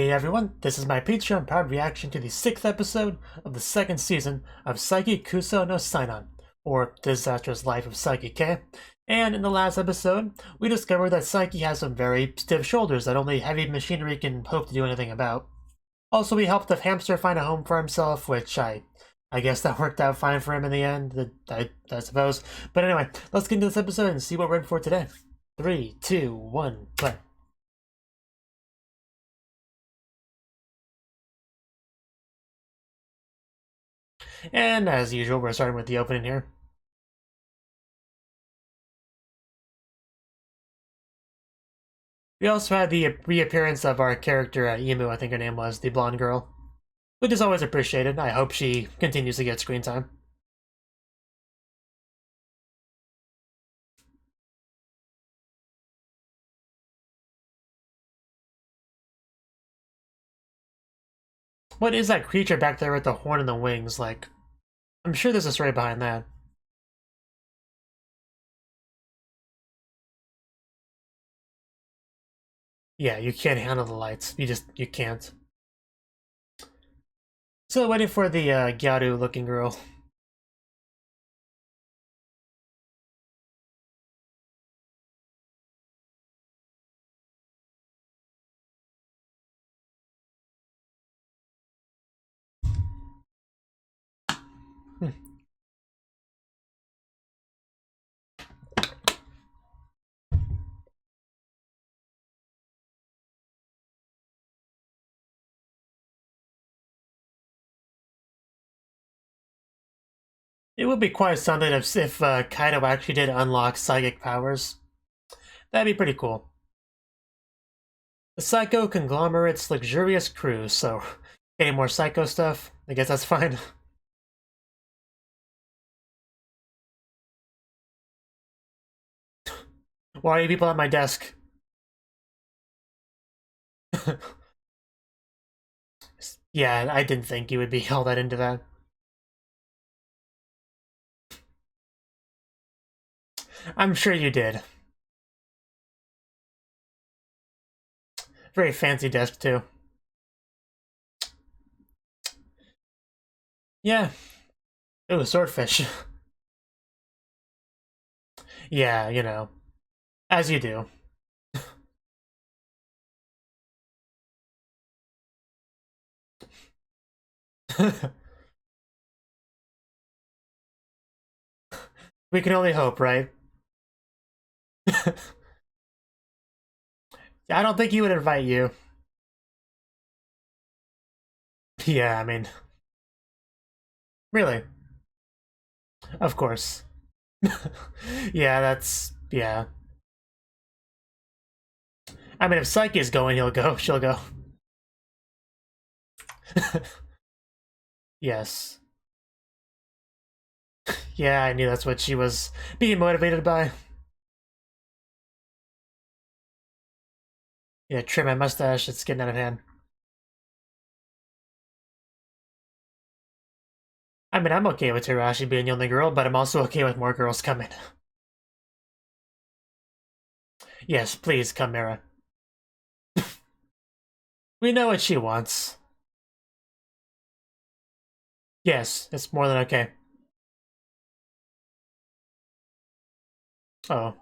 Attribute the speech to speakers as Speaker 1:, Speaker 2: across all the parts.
Speaker 1: Hey everyone, this is my Patreon proud reaction to the 6th episode of the 2nd season of Saiki Kusuo no Psy-nan, or Disastrous Life of Saiki K. And in the last episode, we discovered that Saiki has some very stiff shoulders that only heavy machinery can hope to do anything about. Also, we helped the hamster find a home for himself, which I guess that worked out fine for him in the end, I suppose. But anyway, let's get into this episode and see what we're in for today. 3, 2, 1, play. And as usual, we're starting with the opening here. We also had the reappearance of our character, Emu, I think her name was, the blonde girl. Which is always appreciated. I hope she continues to get screen time. What is that creature back there with the horn and the wings? Like, I'm sure there's a story behind that. Yeah, you can't handle the lights. You can't. So waiting for the Gyaru looking girl. It would be quite something if Kaido actually did unlock psychic powers. That'd be pretty cool. The Psycho Conglomerate's luxurious cruise, so any more Psycho stuff? I guess that's fine. Why are you people at my desk? Yeah, I didn't think you would be all that into that. I'm sure you did. Very fancy desk, too. Yeah. Ooh, swordfish. Yeah, you know. As you do. We can only hope, right? I don't think he would invite you. Yeah, I mean... Really? Of course. Yeah, that's... yeah. I mean, if Psyche's going, he'll go. She'll go. Yes. Yeah, I knew that's what she was being motivated by. Yeah, trim my mustache, it's getting out of hand. I mean, I'm okay with Terashi being the only girl, but I'm also okay with more girls coming. Yes, please, Chimera. We know what she wants. Yes, it's more than okay. Oh.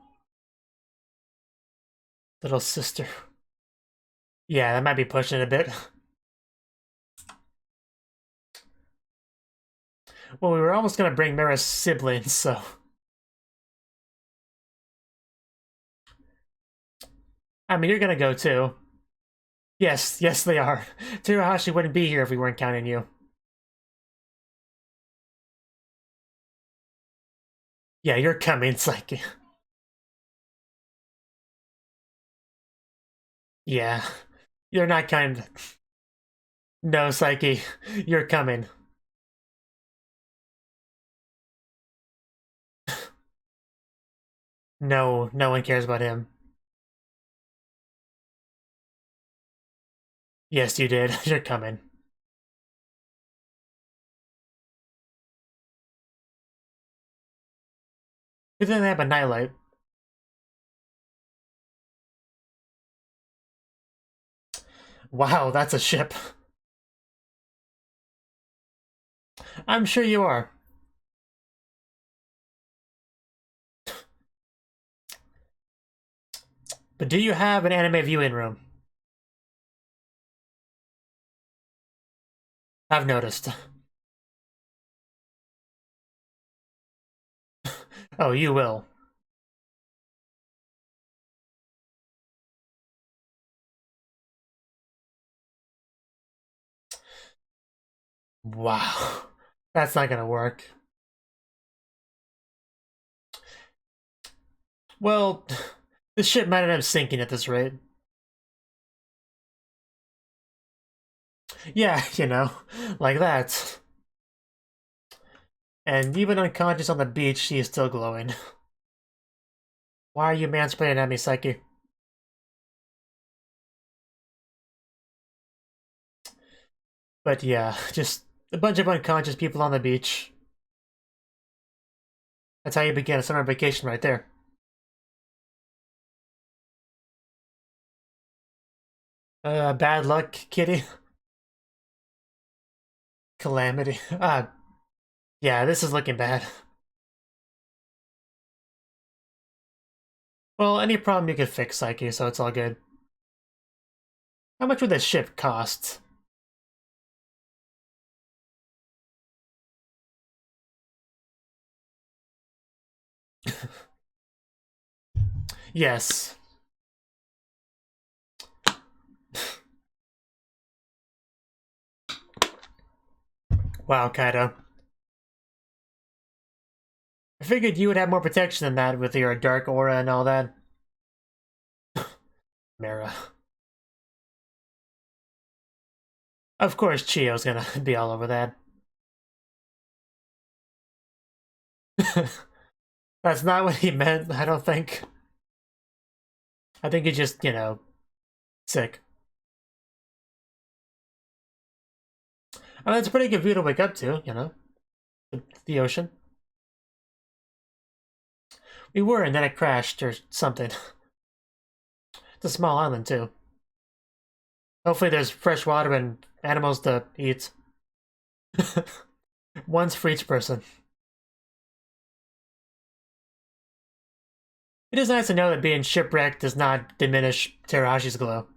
Speaker 1: Little sister. Yeah, that might be pushing it a bit. Well, we were almost gonna bring Mira's siblings, so... I mean, you're gonna go too. Yes, yes they are. Terahashi wouldn't be here if we weren't counting you. Yeah, you're coming, Psyche. Yeah. You're not kind. No, Psyche. You're coming. No, no one cares about him. Yes, you did. You're coming. Good thing they have a nightlight. Wow, that's a ship. I'm sure you are. But do you have an anime viewing room? I've noticed. Oh, you will. Wow. That's not gonna work. Well, this ship might end up sinking at this rate. Yeah, you know, like that. And even unconscious on the beach, she is still glowing. Why are you mansplaining at me, Saiki? But yeah, just a bunch of unconscious people on the beach. That's how you begin a summer vacation right there. Bad luck, kitty. Calamity. Yeah, this is looking bad. Well, any problem you could fix, Saiki, so it's all good. How much would this ship cost? Yes. Wow, Kaido. I figured you would have more protection than that with your dark aura and all that. Mara. Of course, Chio's gonna be all over that. That's not what he meant, I don't think. I think he's just, you know, sick. I mean, it's a pretty good view to wake up to, you know? The ocean. We were, and then it crashed or something. It's a small island, too. Hopefully there's fresh water and animals to eat. Once for each person. It is nice to know that being shipwrecked does not diminish Terahashi's glow.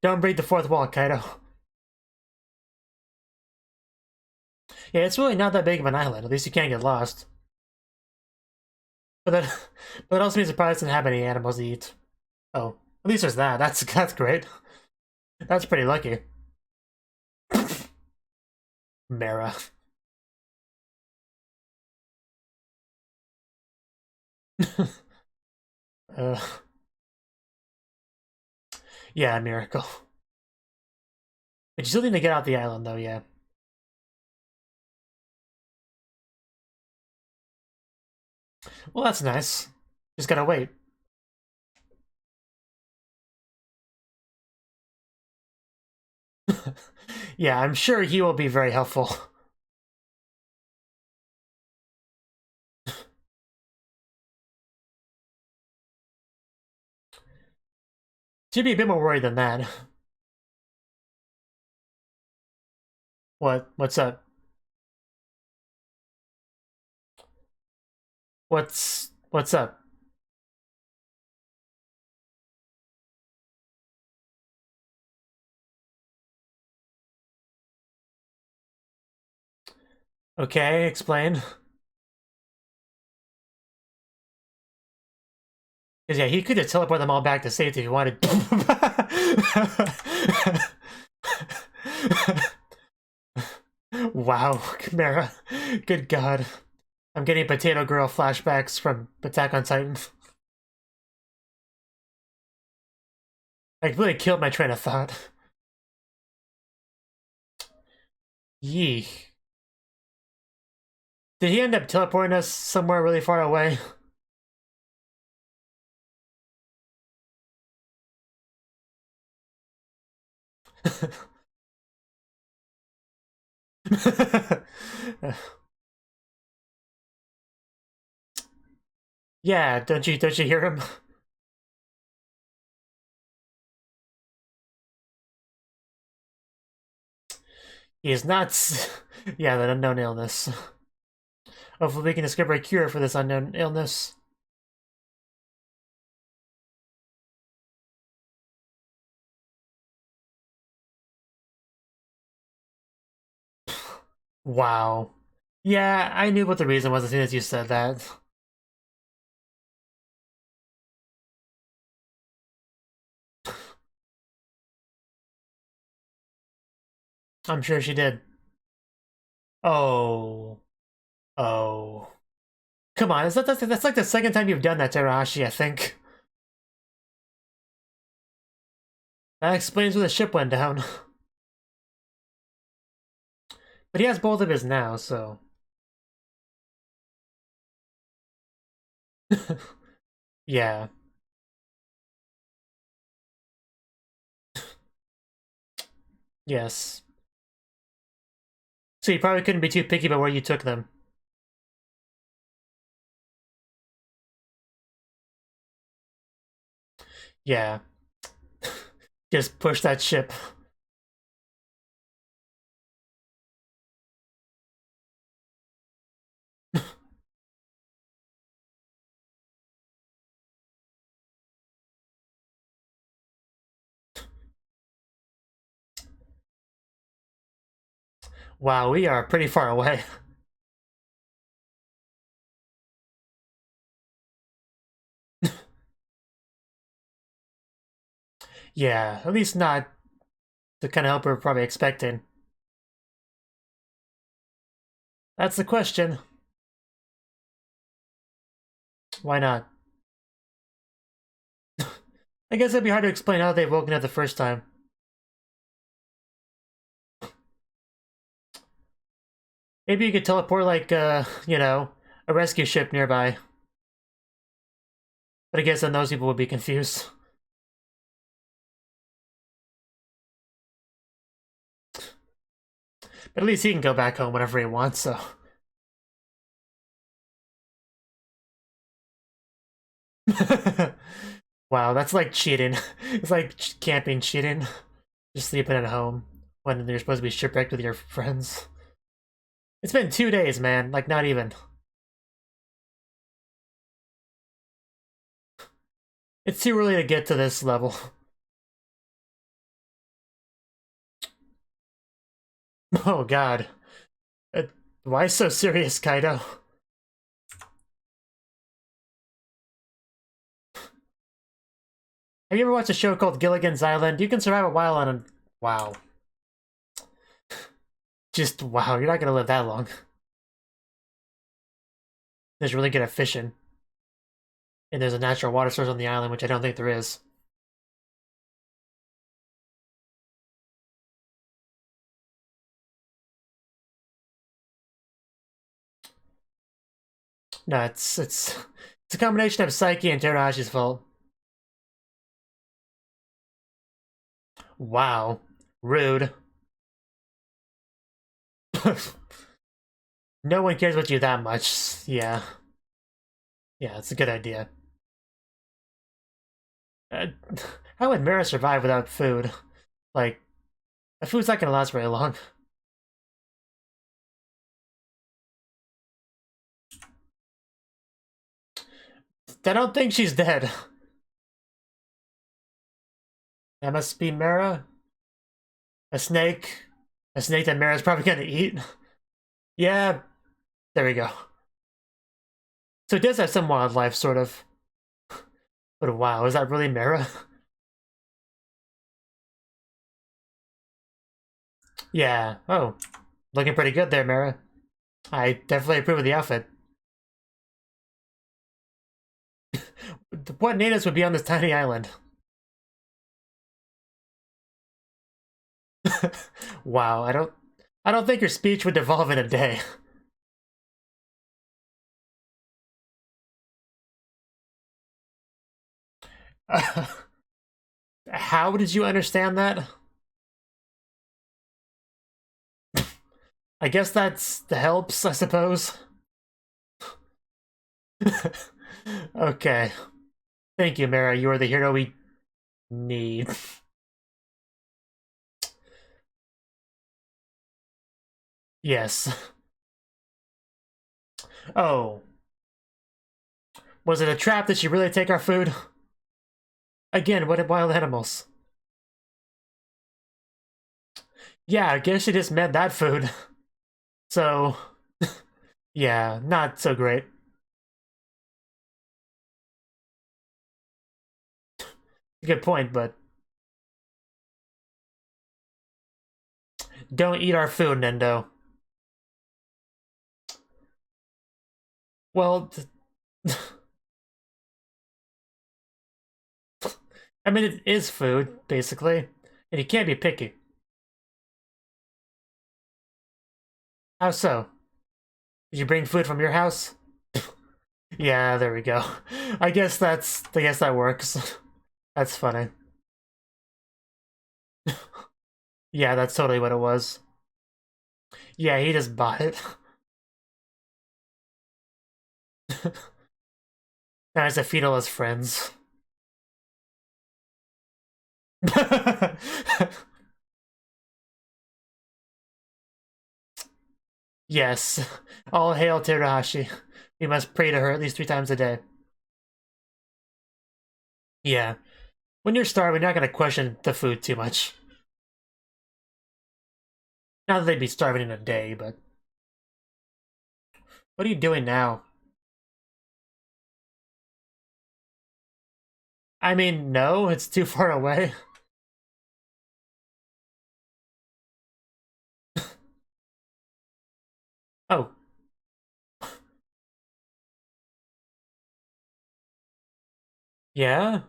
Speaker 1: Don't break the fourth wall, Kaido. Yeah, it's really not that big of an island. At least you can't get lost. But that also means the prize doesn't have any animals to eat. Oh, at least there's that. That's great. That's pretty lucky. Mara. uh, yeah, miracle. But you still need to get out the island, though. Yeah. Well, that's nice. Just gotta wait. Yeah, I'm sure he will be very helpful. Should be a bit more worried than that. What? What's up? What's up? Okay, explain. Because yeah, he could have teleported them all back to safety if he wanted. Wow, Chimera. Good God. I'm getting Potato Girl flashbacks from Attack on Titan. I really killed my train of thought. Yee. Did he end up teleporting us somewhere really far away? Yeah, don't you hear him? He is not... yeah, that unknown illness. Hopefully we can discover a cure for this unknown illness. Wow. Yeah, I knew what the reason was as soon as you said that. I'm sure she did. Oh. Oh. Come on, that's like the second time you've done that, Terahashi, I think. That explains where the ship went down. But he has both of his now, so... yeah. Yes. So you probably couldn't be too picky about where you took them. Yeah. Just push that ship. Wow, we are pretty far away. Yeah, at least not the kind of help we're probably expecting. That's the question. Why not? I guess it'd be hard to explain how they've woken up the first time. Maybe you could teleport like, you know, a rescue ship nearby. But I guess then those people would be confused. But at least he can go back home whenever he wants, so... wow, that's like cheating. It's like camping cheating. Just sleeping at home when you're supposed to be shipwrecked with your friends. It's been 2 days, man. Like, not even. It's too early to get to this level. Oh, God. Why so serious, Kaido? Have you ever watched a show called Gilligan's Island? You can survive a while on a... wow. Just, wow, you're not gonna live that long. There's really good at fishing. And there's a natural water source on the island, which I don't think there is. No, it's a combination of Saiki and Terahashi's fault. Wow. Rude. No one cares about you that much. Yeah. Yeah, it's a good idea. Uh, how would Mara survive without food? Like, the food's not gonna last very long. I don't think she's dead. That must be Mara. A snake. A snake that Mara's probably gonna eat. Yeah, there we go. So it does have some wildlife, sort of. But wow, is that really Mara? Yeah. Oh, looking pretty good there, Mara. I definitely approve of the outfit. What natives would be on this tiny island? Wow, I don't think your speech would devolve in a day. How did you understand that? I guess that's the helps, I suppose. Okay. Thank you, Mara. You are the hero we need. Yes. Oh. Was it a trap? Did she really take our food? Again, what wild animals? Yeah, I guess she just meant that food. So, yeah, not so great. Good point, but don't eat our food, Nendo. Well, I mean, it is food, basically, and you can't be picky. How so? Did you bring food from your house? Yeah, there we go. I guess that works. That's funny. Yeah, that's totally what it was. Yeah, he just bought it. Now he's a fetal as friends. Yes. All hail Terahashi. We must pray to her at least 3 times a day. Yeah. When you're starving, you're not gonna question the food too much. Not that they'd be starving in a day, but... What are you doing now? I mean, no, it's too far away. Oh. Yeah?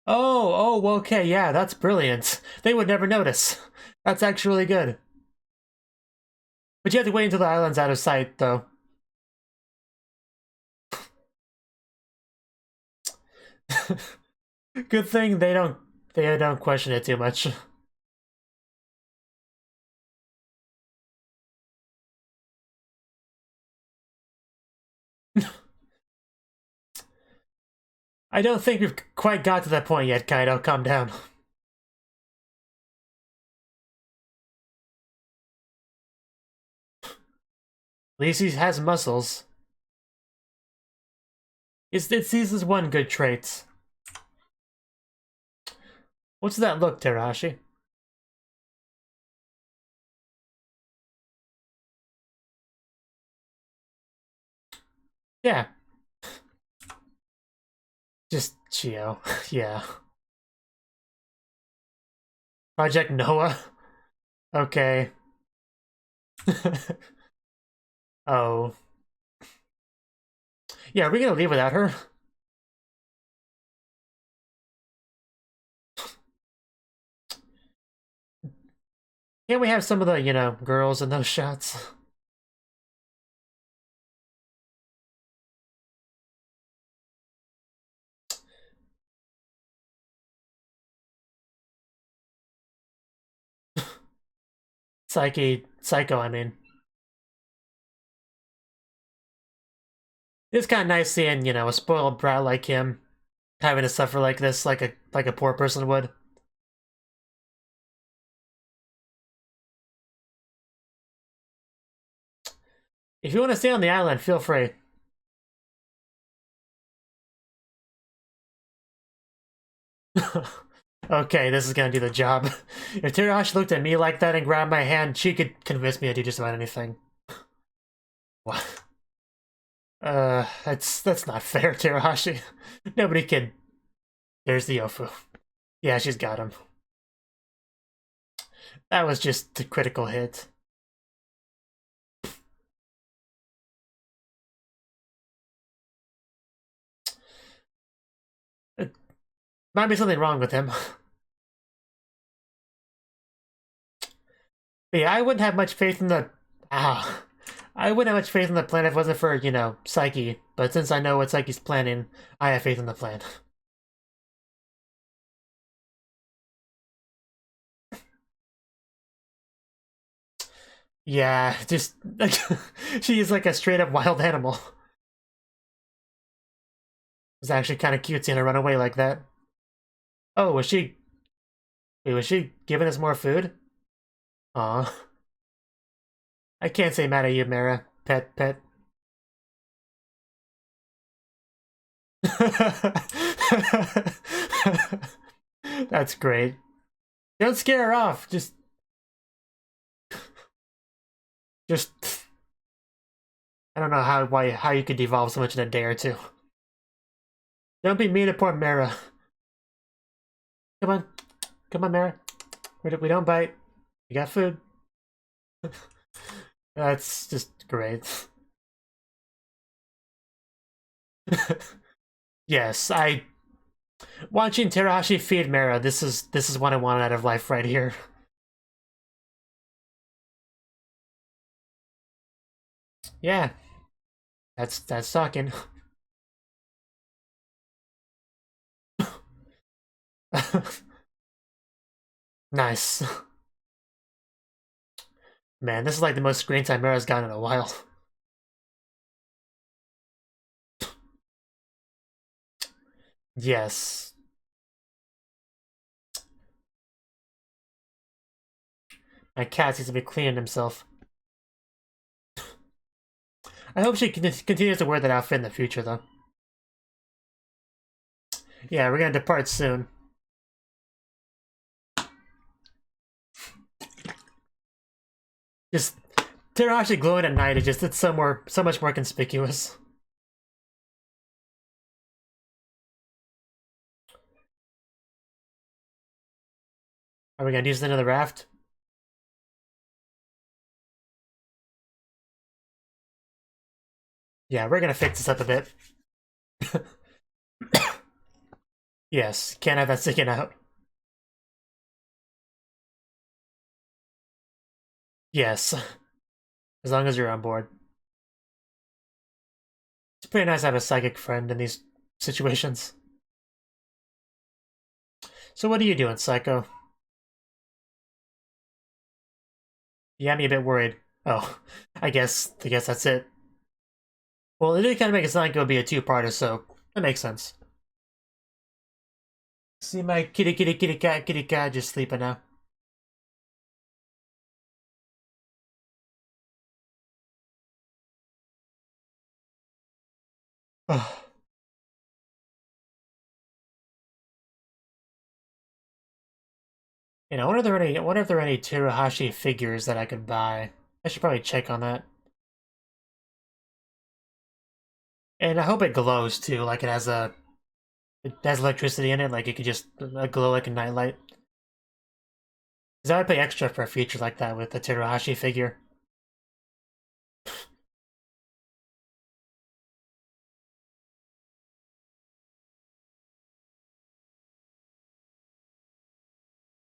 Speaker 1: Oh, okay, yeah, that's brilliant. They would never notice. That's actually really good. But you have to wait until the island's out of sight, though. Good thing they don't question it too much. I don't think we've quite got to that point yet, Kaido. Calm down. At least he has muscles. It's his one good trait. What's that look, Terahashi? Yeah. Just Chio. Yeah. Project Noah? Okay. Oh. Yeah, are we gonna leave without her? Can't we have some of the, girls in those shots? Psycho, I mean. It's kind of nice seeing, a spoiled brat like him having to suffer like this, like a poor person would. If you want to stay on the island, feel free. Okay, this is gonna do the job. If Terahashi looked at me like that and grabbed my hand, she could convince me to do just about anything. What? That's not fair, Terahashi. Nobody can. There's the Yofu. Yeah, she's got him. That was just a critical hit. It might be something wrong with him. But yeah, I wouldn't have much faith in the. Ah. I wouldn't have much faith in the plan if it wasn't for, Saiki. But since I know what Saiki's planning, I have faith in the plan. Yeah, just like she is like a straight up wild animal. It's actually kind of cute seeing her run away like that. Oh, was she? Wait, was she giving us more food? Aw. I can't say mad at you, Mara. Pet. That's great. Don't scare her off. Just I don't know how you could devolve so much in a day or two. Don't be mean to poor Mara. Come on, Mara. We don't bite. You got food. That's just great. Yes, watching Terahashi feed Mara. This is what I want out of life right here. Yeah, that's talking. Nice. Man, this is like the most screen time Mara's gotten in a while. Yes. My cat seems to be cleaning himself. I hope she continues to wear that outfit in the future, though. Yeah, we're gonna depart soon. Just Terahashi glowing at night is it's so much more conspicuous. Are we gonna use another raft? Yeah, we're gonna fix this up a bit. Yes, can't have that sticking out. Yes, as long as you're on board. It's pretty nice to have a psychic friend in these situations. So what are you doing, Psycho? You had me a bit worried. Oh, I guess that's it. Well, it did kind of make it sound like it would be a two-parter, so that makes sense. See my kitty cat just sleeping now. You know, I wonder if there are any Terahashi figures that I could buy. I should probably check on that. And I hope it glows too, like it has electricity in it, like it could just glow like a nightlight. Because I would pay extra for a feature like that with the Terahashi figure.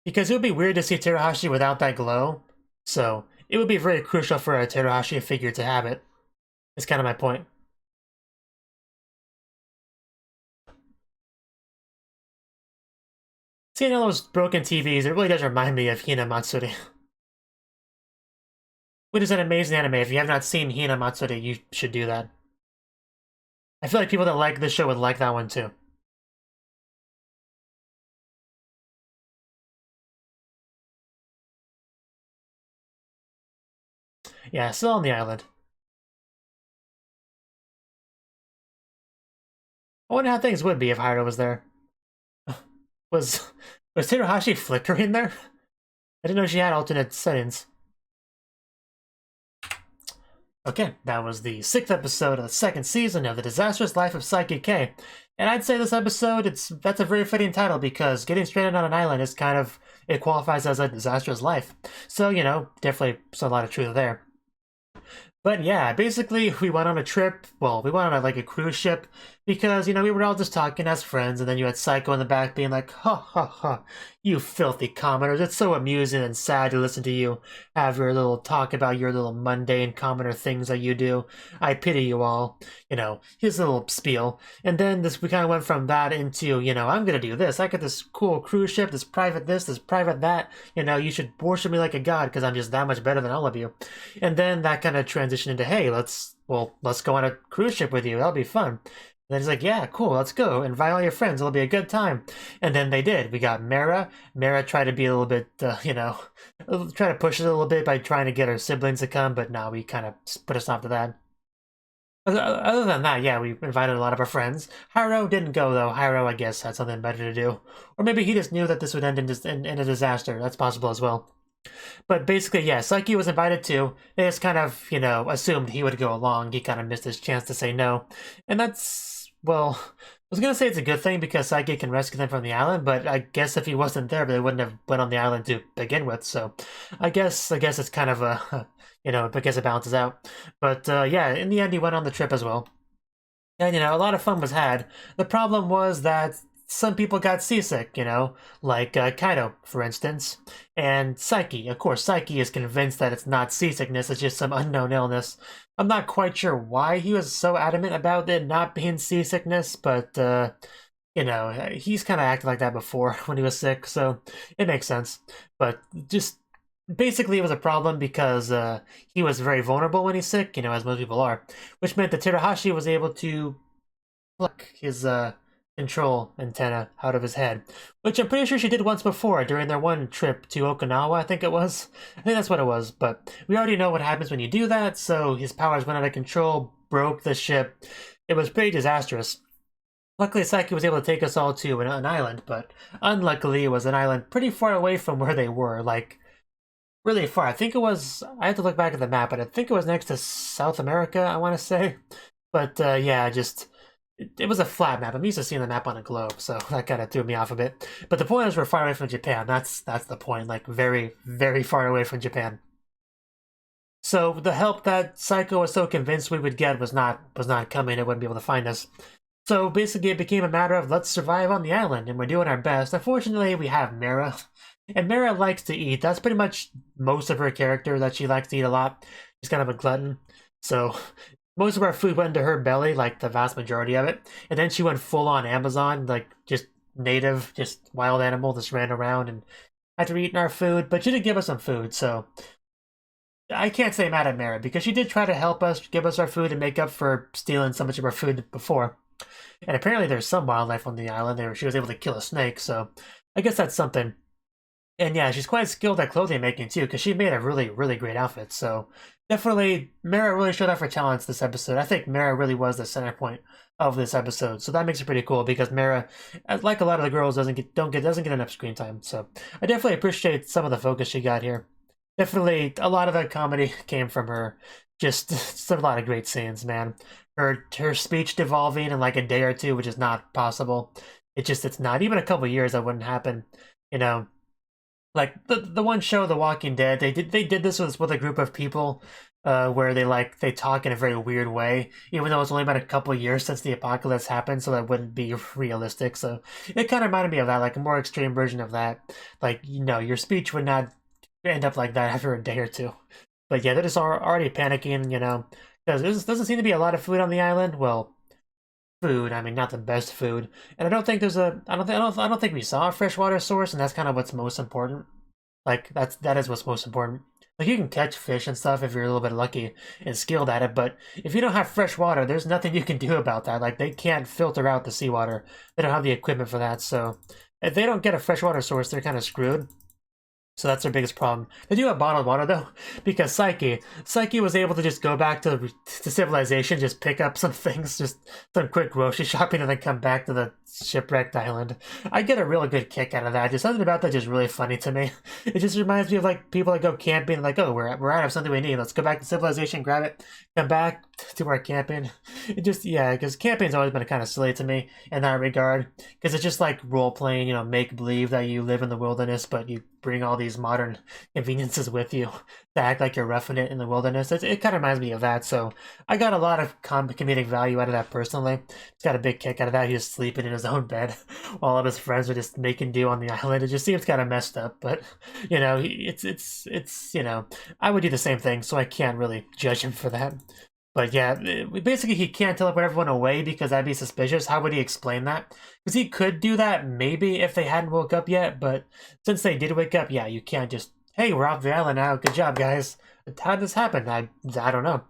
Speaker 1: Because it would be weird to see Terahashi without that glow, so it would be very crucial for a Terahashi figure to have it. It's kind of my point. Seeing all those broken TVs, it really does remind me of Hina Matsuri. Which is an amazing anime. If you have not seen Hina Matsuri, you should do that. I feel like people that like this show would like that one too. Yeah, still on the island. I wonder how things would be if Hiro was there. Was Terahashi flickering there? I didn't know she had alternate settings. Okay, that was the 6th episode of the 2nd season of The Disastrous Life of Saiki K. And I'd say this episode, that's a very fitting title because getting stranded on an island is kind of, it qualifies as a disastrous life. So, you know, definitely a lot of truth there. But yeah, basically we went on a trip, well, we went on like a cruise ship, because, you know, we were all just talking as friends, and then you had Psycho in the back being like, ha ha ha, you filthy commoners, it's so amusing and sad to listen to you have your little talk about your little mundane commoner things that you do. I pity you all, you know, his little spiel. And then we kind of went from that into, you know, I'm gonna do this, I got this cool cruise ship, this private that, you know, you should worship me like a god because I'm just that much better than all of you. And then that kind of transitioned into, hey, let's go on a cruise ship with you, that'll be fun. And then he's like, yeah, cool, let's go. Invite all your friends. It'll be a good time. And then they did. We got Mera. Mera tried to be a little bit, try to push it a little bit by trying to get her siblings to come, but no, we kind of put a stop to that. Other than that, yeah, we invited a lot of our friends. Hiro didn't go, though. Hiro, I guess, had something better to do. Or maybe he just knew that this would end in a disaster. That's possible as well. But basically, yeah, Saiki was invited too. They just kind of, assumed he would go along. He kind of missed his chance to say no. And that's, well, I was going to say it's a good thing because Saiki can rescue them from the island, but I guess if he wasn't there, they wouldn't have went on the island to begin with. So I guess it's kind of a, I guess it balances out. But yeah, in the end, he went on the trip as well. And, a lot of fun was had. The problem was that some people got seasick, like Kaido, for instance. And Saiki, of course, Saiki is convinced that it's not seasickness, it's just some unknown illness. I'm not quite sure why he was so adamant about it not being seasickness, but, he's kind of acted like that before when he was sick, so it makes sense. But just basically it was a problem because he was very vulnerable when he's sick, as most people are, which meant that Terahashi was able to pluck his control antenna out of his head, which I'm pretty sure she did once before during their one trip to Okinawa, I think it was. I think that's what it was, but we already know what happens when you do that, so his powers went out of control, broke the ship. It was pretty disastrous. Luckily, Saiki was able to take us all to an island, but unluckily, it was an island pretty far away from where they were, like, really far. I think it was, I have to look back at the map, but I think it was next to South America, I want to say. But yeah, just it was a flat map. I'm used to seeing the map on a globe, so that kind of threw me off a bit. But the point is we're far away from Japan. That's the point, like very, very far away from Japan. So the help that Psycho was so convinced we would get was not coming. It wouldn't be able to find us. So basically it became a matter of let's survive on the island, and we're doing our best. Unfortunately, we have Mera. And Mera likes to eat. That's pretty much most of her character, that she likes to eat a lot. She's kind of a glutton. So most of our food went into her belly, like the vast majority of it. And then she went full on Amazon, like just native, just wild animal, just ran around and had to eat our food. But she did give us some food, so I can't say mad at Mera because she did try to help us, give us our food and make up for stealing so much of our food before. And apparently there's some wildlife on the island. She was able to kill a snake, so I guess that's something. And yeah, she's quite skilled at clothing making too, because she made a really, really great outfit. So definitely, Mera really showed off her talents this episode. I think Mera really was the center point of this episode, so that makes it pretty cool because Mera, like a lot of the girls, doesn't get enough screen time. So I definitely appreciate some of the focus she got here. Definitely, a lot of the comedy came from her. Just a lot of great scenes, man. Her speech devolving in like a day or two, which is not possible. It's not. Even a couple years that wouldn't happen. Like the one show, The Walking Dead, they did this with a group of people, where they talk in a very weird way, even though it's only been a couple of years since the apocalypse happened, so that wouldn't be realistic. So it kind of reminded me of that, like a more extreme version of that. Like your speech would not end up like that after a day or two. But yeah, they're just already panicking, because there doesn't seem to be a lot of food on the island. Well, food. I mean, not the best food, and I don't think I don't think we saw a freshwater source, and that's kind of what's most important. Like that is what's most important. Like you can catch fish and stuff if you're a little bit lucky and skilled at it, but if you don't have fresh water, there's nothing you can do about that. Like they can't filter out the seawater. They don't have the equipment for that. So if they don't get a freshwater source, they're kind of screwed. So that's their biggest problem. They do have bottled water though, because Saiki was able to just go back to civilization, just pick up some things, just some quick grocery shopping, and then come back to the shipwrecked island. I get a really good kick out of that. Just something about that just really funny to me. It just reminds me of like people that go camping, like, oh, we're out of something we need. Let's go back to civilization, grab it, come back to our camping. It just, yeah, because camping's always been kind of silly to me in that regard, because it's just like role playing, make believe that you live in the wilderness, but you bring all these modern conveniences with you to act like you're roughing it in the wilderness. It kind of reminds me of that, so I got a lot of comedic value out of that personally. Just got a big kick out of that. He was sleeping in his own bed while all of his friends were just making do on the island. It just seems kind of messed up, but it's I would do the same thing, so I can't really judge him for that. But yeah, basically he can't teleport everyone away because that'd be suspicious. How would he explain that? Because he could do that maybe if they hadn't woke up yet, but since they did wake up, yeah, you can't just, hey, we're off the island now, good job, guys. How did this happen? I don't know.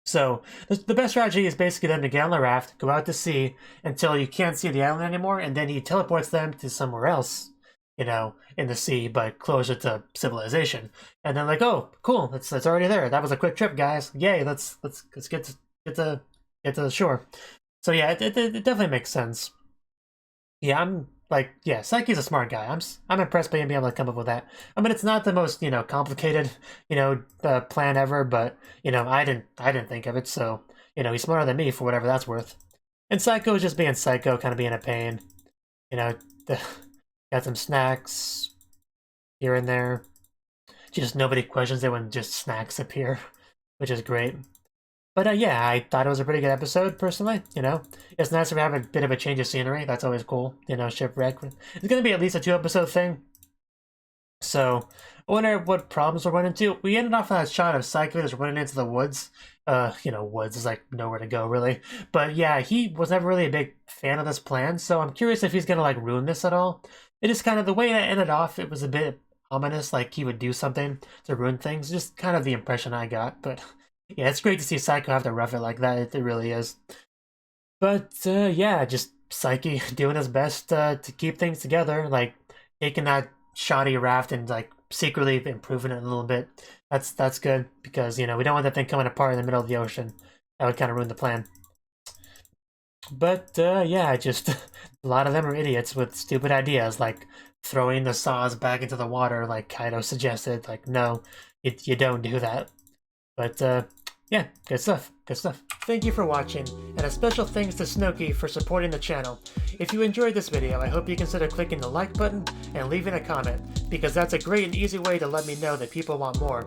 Speaker 1: So the best strategy is basically them to get on the raft, go out to sea until you can't see the island anymore, and then he teleports them to somewhere else, you know, in the sea, but closer to civilization. And then like, oh, cool, it's already there. That was a quick trip, guys. Yay, let's get to the shore. So yeah, it definitely makes sense. Yeah, I'm like, yeah, Saiki's a smart guy. I'm impressed by him being able to come up with that. I mean, it's not the most, you know, complicated, you know, plan ever, but you know, I didn't think of it, so you know, he's smarter than me for whatever that's worth. And Psycho is just being Psycho, kind of being a pain. You know, got some snacks here and there. Just nobody questions it when just snacks appear, which is great. But yeah, I thought it was a pretty good episode, personally, you know? It's nice to have a bit of a change of scenery, that's always cool, you know, Shipwreck. It's gonna be at least a 2-episode thing. So, I wonder what problems we're running into. We ended off on that shot of Psycho just running into the woods. You know, woods is like nowhere to go, really. But yeah, he was never really a big fan of this plan, so I'm curious if he's gonna, like, ruin this at all. It is kind of, the way it ended off, it was a bit ominous, like he would do something to ruin things. Just kind of the impression I got, but... yeah, it's great to see Psycho have to rough it like that. It really is. But yeah, just Saiki doing his best to keep things together, like taking that shoddy raft and like secretly improving it a little bit. That's good because you know we don't want that thing coming apart in the middle of the ocean. That would kind of ruin the plan. But yeah, just a lot of them are idiots with stupid ideas like throwing the saws back into the water, like Kaido suggested. Like, no, you don't do that. But yeah, good stuff, good stuff. Thank you for watching, and a special thanks to Cnouki for supporting the channel. If you enjoyed this video, I hope you consider clicking the like button and leaving a comment, because that's a great and easy way to let me know that people want more.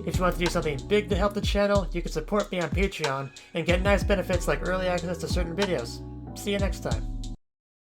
Speaker 1: If you want to do something big to help the channel, you can support me on Patreon and get nice benefits like early access to certain videos. See you next time.